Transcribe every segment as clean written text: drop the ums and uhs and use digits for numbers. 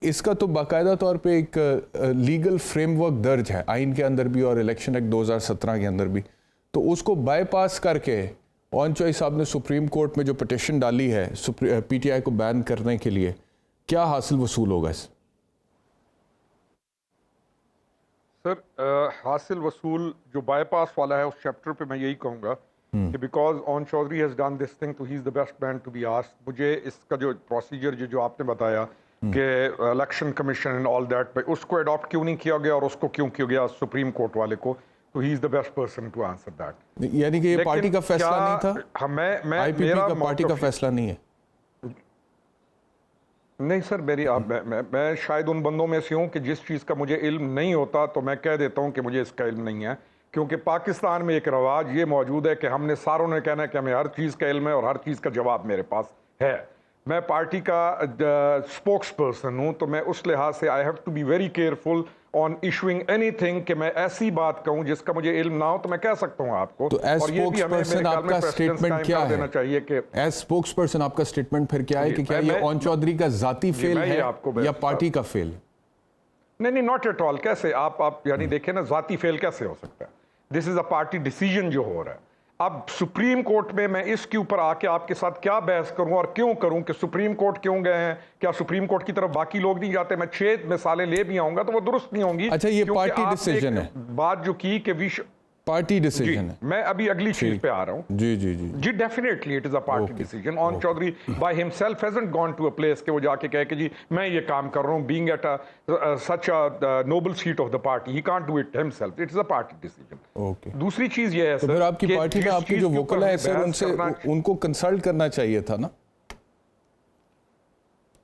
इसका तो बाकायदा तौर पे एक लीगल फ्रेमवर्क दर्ज है आइन के अंदर भी और इलेक्शन एक्ट 2017 के अंदर भी, तो उसको बाईपास करके ऑन चॉइस साहब ने सुप्रीम कोर्ट में जो पिटिशन डाली है पीटीआई को बैन करने के लिए, क्या हासिल वसूल होगा इस? सर हासिल वसूल जो बाईपास वाला है उस चैप्टर पे मैं यही कहूँगा कि बिकॉज ऑन Chaudhary has done this thing तो he is the best man to be asked. मुझे इसका जो प्रोसीजर जो आपने बताया कि election commission and all that, उसको अडॉप्ट क्यों नहीं किया गया और उसको क्यों किया गया सुप्रीम कोर्ट वाले को, तो he is the best person to answer that. यानी कि ये पार्टी का फैसला नहीं था, मैं आईपीपी का पार्टी का फैसला नहीं है? नहीं सर, मैं शायद उन बंदों में से हूँ कि जिस चीज़ का मुझे इल्म नहीं होता तो मैं कह देता हूँ कि मुझे इसका इल्म नहीं है, क्योंकि पाकिस्तान में एक रवाज ये मौजूद है कि हमने सारों ने कहना है कि हमें हर चीज़ का इल्म है और हर चीज़ का जवाब मेरे पास है। मैं पार्टी का स्पोक्स पर्सन हूँ, तो मैं उस लिहाज से I have to be very careful on issuing anything कि मैं ऐसी बात कहूँ जिसका मुझे इल्म ना हो, तो मैं कह सकता हूँ आपको। तो एज स्पोक्स पर्सन आपका स्टेटमेंट क्या है? देना चाहिए कि एज स्पोक्स पर्सन आपका स्टेटमेंट फिर क्या है कि क्या ये ऑन चौधरी का जाती फेल है या पार्टी का फेल? नहीं, नॉट एट ऑल। कैसे आप यानी देखें ना, जाती फेल कैसे हो सकता है? This is a party decision जो हो रहा है। अब सुप्रीम कोर्ट में मैं इसके ऊपर आके आपके साथ क्या बहस करूं और क्यों करूं कि सुप्रीम कोर्ट क्यों गए हैं? क्या सुप्रीम कोर्ट की तरफ बाकी लोग नहीं जाते? मैं 6 मिसालें ले भी आऊंगा तो वो दुरुस्त नहीं होंगी। अच्छा, ये पार्टी डिसीजन है, बात जो की कि पार्टी डिसीजन है। मैं अभी अगली चीज पे आ रहा हूं। जी, definitely it is a party decision. ऑन Chaudhary by himself hasn't gone to a place कि वो जाके कहे कि जी मैं ये काम कर रहा हूं, being at such a Nobel seat of the party, he can't do it himself. It is a party decision. दूसरी चीज ये है सर, फिर आपकी पार्टी में आपके जो वोकल है सर, उनको कंसल्ट करना चाहिए था ना?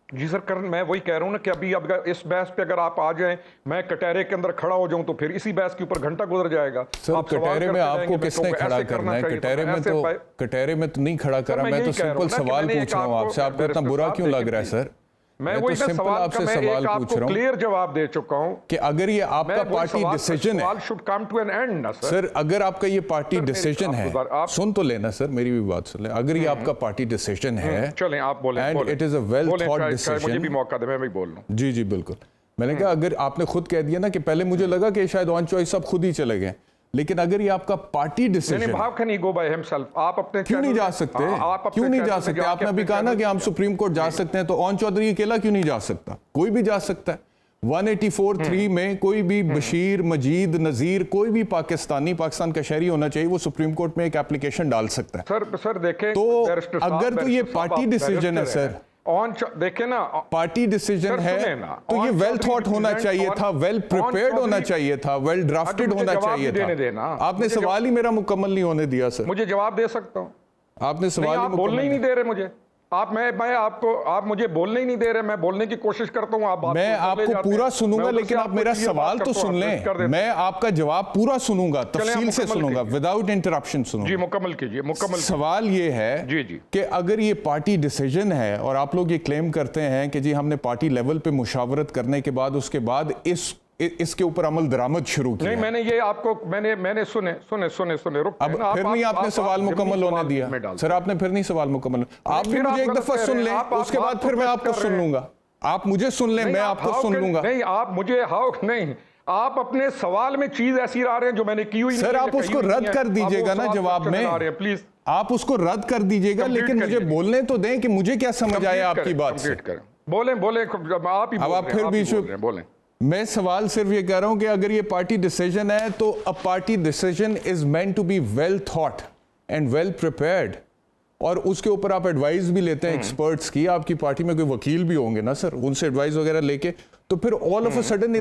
जी सर, मैं वही कह रहा हूं ना कि अभी अब इस बहस पे अगर आप आ जाएं, मैं कटहरे के अंदर खड़ा हो जाऊं तो फिर इसी बहस के ऊपर घंटा गुजर जाएगा। सर, कटहरे में आपको किसने खड़ा करना है? कटहरे में तो नहीं खड़ा करा। मैं तो सिंपल सवाल पूछ रहा हूं आपसे, आपको इतना बुरा क्यों लग रहा है सर? मैं वही सिंपल आपसे सवाल पूछ रहा हूं, क्लियर जवाब दे चुका हूं कि अगर ये आपका पार्टी डिसीजन है, should come to an end ना सर, अगर आपका ये पार्टी डिसीजन है, सुन तो लेना सर, मेरी भी बात सुन ले। अगर ये आपका पार्टी डिसीजन है, चलें आप बोलें, and it is a well thought decision, मुझे भी मौका दे, मैं भी बोल लूं। जी बिल्कुल। मैंने कहा अगर आपने खुद कह दिया ना कि पहले मुझे लगा कि शायद ऑन चॉइस सब खुद ही चले गए, लेकिन अगर ये आपका पार्टी डिसीजन, भाव can he go by himself. आप अपने क्यों नहीं जा सकते? क्यों नहीं जा सकते? आपने अभी कहा ना कि हम सुप्रीम कोर्ट जा सकते हैं, तो ऑन चौधरी अकेला क्यों नहीं जा सकता? कोई भी जा सकता है। 184(3) में कोई भी बशीर, मजीद, नजीर, कोई भी पाकिस्तान का शहरी होना चाहिए, वो सुप्रीम कोर्ट में एक एप्लीकेशन डाल सकता है। सर देखें, तो अगर तो ये पार्टी डिसीजन है सर, देखे ना, पार्टी डिसीजन है, तो ये वेल थॉट होना चाहिए था, वेल प्रिपेयर्ड होना चाहिए था, वेल ड्राफ्टेड होना चाहिए था। आपने सवाल ही मेरा मुकम्मल नहीं होने दिया सर। मुझे जवाब दे सकता हूँ? आपने सवाल ही बोलने ही नहीं दे रहे मुझे। आप मुझे बोलने ही नहीं दे रहे। मैं बोलने की कोशिश करता हूँ, मैं आपको पूरा सुनूंगा, लेकिन आप मेरा सवाल तो सुन लें। मैं आपका जवाब पूरा सुनूंगा, तफसील से सुनूंगा, विदाउट इंटरप्शन सुनूंगा। जी मुकम्मल कीजिए, मुकम्मल। सवाल ये है जी कि अगर ये पार्टी डिसीजन है और आप लोग ये क्लेम करते हैं कि जी हमने पार्टी लेवल पे मुशावरत करने के बाद उसके बाद इसके ऊपर अमल दरामद शुरू किया। नहीं, मैंने ये आपको मैंने सुने रुक। अब फिर नहीं आपने सवाल मुकम्मल होने दिया सर। आपने फिर नहीं सवाल मुकम्मल। आप भी मुझे एक दफा सुन लें, उसके बाद फिर मैं आपको सुन लूंगा। आप मुझे सुन लें, मैं आपको सुन लूंगा। नहीं, आप मुझे नहीं, आप अपने सवाल में चीज ऐसी ला रहे हैं जो मैंने की हुई सर। आप उसको रद्द कर दीजिएगा ना जवाब में, प्लीज आप उसको रद्द कर दीजिएगा, लेकिन मुझे बोलने तो दें कि मुझे क्या समझ आया आपकी बात से। बोले आप ही, अब आप फिर भी बोलें। मैं सवाल सिर्फ ये कह रहा हूं कि अगर ये पार्टी डिसीजन है, तो a party decision is meant to be well thought and well prepared, और उसके ऊपर आप एडवाइस भी लेते हैं एक्सपर्ट्स की। आपकी पार्टी में कोई वकील भी होंगे ना सर, उनसे एडवाइस वगैरह लेके, तो फिर ऑल ऑफ अ सडन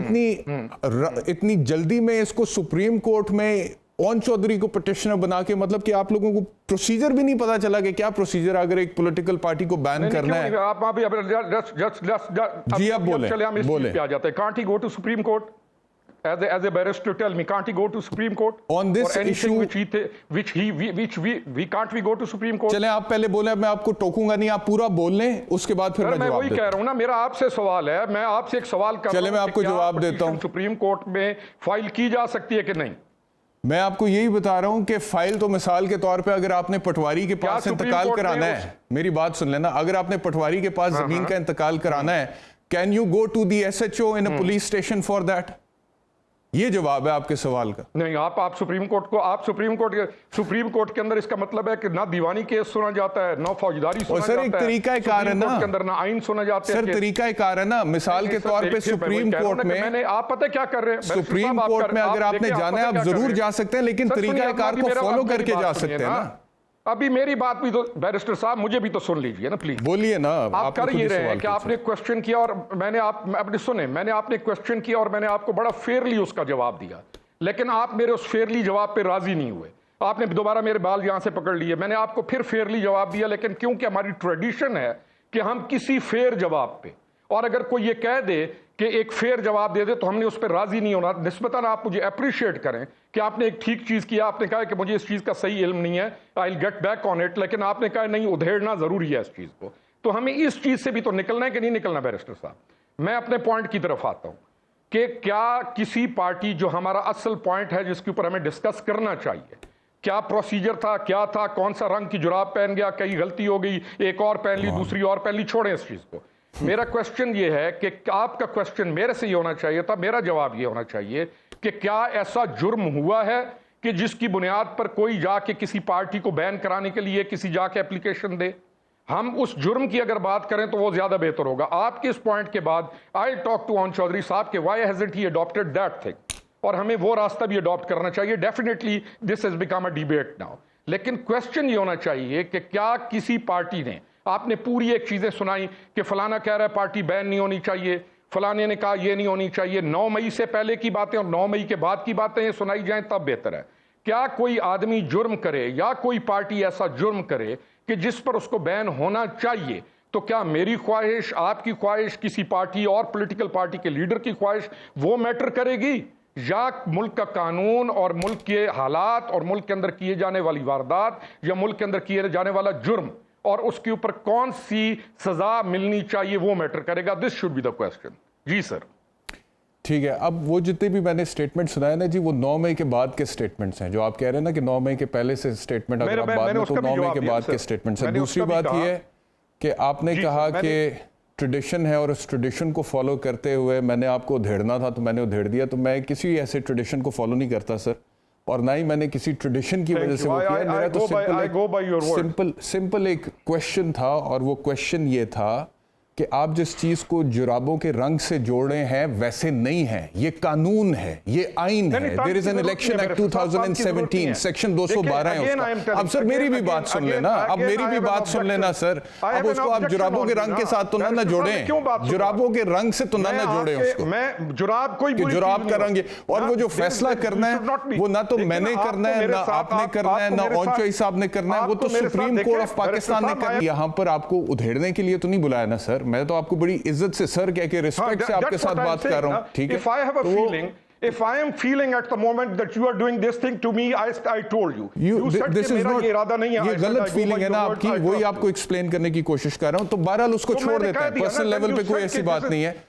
इतनी जल्दी में इसको सुप्रीम कोर्ट में ऑन चौधरी को पिटिशनर बना के, मतलब कि आप लोगों को प्रोसीजर भी नहीं पता चला कि क्या प्रोसीजर अगर एक पॉलिटिकल पार्टी को बैन करना है। जी आप बोले आ जाते हैं। Can't he go to supreme court as a barrister? Tell me, can't he go to Supreme Court on this issue which we can't we go to Supreme Court? चलें आप पहले बोले, मैं आपको टोकूंगा नहीं, आप पूरा बोल लें, उसके बाद फिर मैं वही कह रहा हूं ना, मेरा आपसे सवाल है, मैं आपसे एक सवाल कर रहा हूं। चले मैं आपको जवाब देता हूं। सुप्रीम कोर्ट में फाइल की जा सकती है कि नहीं? मैं आपको यही बता रहा हूं कि फाइल तो मिसाल के तौर पे अगर आपने पटवारी के पास इंतकाल कराना है, मेरी बात सुन लेना, अगर आपने पटवारी के पास जमीन का इंतकाल कराना है can you go to the SHO in a police station for that? ये जवाब है आपके सवाल का। नहीं, आप सुप्रीम कोर्ट के अंदर इसका मतलब है कि ना दीवानी केस सुना जाता है, ना फौजदारी सुना सर, जाता है। एक तरीका कार है ना के अंदर ना आइन सुना जाता है। सर, तरीका कार है ना। मिसाल के तौर पे सुप्रीम कोर्ट में, आप पता क्या कर रहे हैं, सुप्रीम कोर्ट में अगर आपने जाना है आप जरूर जा सकते हैं, लेकिन तरीका कार को फॉलो करके जा सकते हैं ना। अभी मेरी बात भी तो बैरिस्टर साहब मुझे भी तो सुन लीजिए ना प्लीज। बोलिए ना। आप कर ये रहे हैं कि आपने क्वेश्चन किया और मैंने आपने क्वेश्चन किया और मैंने आपको बड़ा फेयरली उसका जवाब दिया, लेकिन आप मेरे उस फेयरली जवाब पे राजी नहीं हुए। आपने दोबारा मेरे बाल यहां से पकड़ लिए। मैंने आपको फिर फेयरली जवाब दिया, लेकिन क्योंकि हमारी ट्रेडिशन है कि हम किसी फेयर जवाब पे, और अगर कोई ये कह दे कि एक फेयर जवाब दे दे तो हमने उस पर राजी नहीं होना। निस्बतन आप मुझे अप्रिशिएट करें कि आपने एक ठीक चीज किया, आपने कहा कि मुझे इस चीज का सही इल्म नहीं है, I will get back on it, लेकिन आपने कहा नहीं, उधेड़ना जरूरी है इस चीज को। तो हमें इस चीज से भी तो निकलना है कि नहीं निकलना बैरिस्टर साहब? मैं अपने पॉइंट की तरफ आता हूं कि क्या किसी पार्टी, जो हमारा असल पॉइंट है जिसके ऊपर हमें डिस्कस करना चाहिए, क्या प्रोसीजर था, क्या था, कौन सा रंग की जुराब पहन गया, कहीं गलती हो गई, एक और पहन ली, दूसरी और पहन ली, छोड़ें इस चीज को। मेरा क्वेश्चन ये है कि आपका क्वेश्चन मेरे से ये होना चाहिए था, मेरा जवाब ये होना चाहिए कि क्या ऐसा जुर्म हुआ है कि जिसकी बुनियाद पर कोई जाके किसी पार्टी को बैन कराने के लिए किसी जाके एप्लीकेशन दे? हम उस जुर्म की अगर बात करें तो वो ज्यादा बेहतर होगा। आपके इस पॉइंट के बाद I talk to Arun Chaudhary साहब के why hasn't he adopted that thing, और हमें वो रास्ता भी अडॉप्ट करना चाहिए। Definitely this has become a debate now, लेकिन क्वेश्चन ये होना चाहिए कि क्या किसी पार्टी ने, आपने पूरी एक चीजें सुनाई कि फलाना कह रहा है पार्टी बैन नहीं होनी चाहिए, फलाने ने कहा ये नहीं होनी चाहिए, 9 मई से पहले की बातें और 9 मई के बाद की बातें ये सुनाई जाएं तब बेहतर है। क्या कोई आदमी जुर्म करे या कोई पार्टी ऐसा जुर्म करे कि जिस पर उसको बैन होना चाहिए, तो क्या मेरी ख्वाहिश, आपकी ख्वाहिश, किसी पार्टी और पॉलिटिकल पार्टी के लीडर की ख्वाहिश वो मैटर करेगी, या मुल्क का कानून और मुल्क के हालात और मुल्क के अंदर किए जाने वाली वारदात या मुल्क के अंदर किए जाने वाला जुर्म और उसके ऊपर कौन सी सजा मिलनी चाहिए वो मैटर करेगा? This should be the question. जी सर। ठीक है, अब वो जितने भी मैंने स्टेटमेंट सुनाए ना जी, वो 9 मई के बाद के स्टेटमेंट्स हैं। जो आप कह रहे हैं ना कि 9 मई के पहले से स्टेटमेंट, अगर आप बाद में, तो 9 मई के बाद के स्टेटमेंट्स हैं। दूसरी बात ये है कि आपने कहा कि ट्रेडिशन है और उस ट्रेडिशन को फॉलो करते हुए मैंने आपको उधेड़ना था तो मैंने उधेड़ दिया। तो मैं किसी ऐसे ट्रेडिशन को फॉलो नहीं करता सर, और ना ही मैंने किसी ट्रेडिशन की वजह से वो किया। मेरा तो सिंपल एक क्वेश्चन था, और वो क्वेश्चन ये था कि आप जिस चीज को जुराबों के रंग से जोड़े हैं वैसे नहीं है, ये कानून है, ये आइन है। There is an election act 2017 section 212 है उसका। अब सर मेरी भी बात सुन लेना, अब मेरी भी बात सुन लेना सर। अब उसको आप जुराबों के रंग के साथ तो ना जोड़ें, जुराबों के रंग से तो ना जोड़ें उसको। मैं जुराब कोई जुराब का रंग, और वो जो फैसला करना है वो ना तो मैंने करना है, ना आपने करना है, ना अरुण चौधरी साहब ने करना है, वो तो सुप्रीम कोर्ट ऑफ पाकिस्तान ने करना है। यहाँ पर आपको उधेड़ने के लिए तो नहीं बुलाया ना सर। मैं तो आपको बड़ी इज्जत से सर कह के, रिस्पेक्ट से आपके साथ बात कर रहा हूं, ठीक है? If I am feeling at the moment that you are doing this thing to me, I told you. You said this कि is मेरा not, ये इरादा नहीं है। ये गलत फीलिंग है ना आपकी, वही आपको एक्सप्लेन करने की कोशिश कर रहा हूं। तो बहरहाल उसको छोड़ देते हैं, पर्सनल लेवल पे कोई ऐसी बात नहीं है।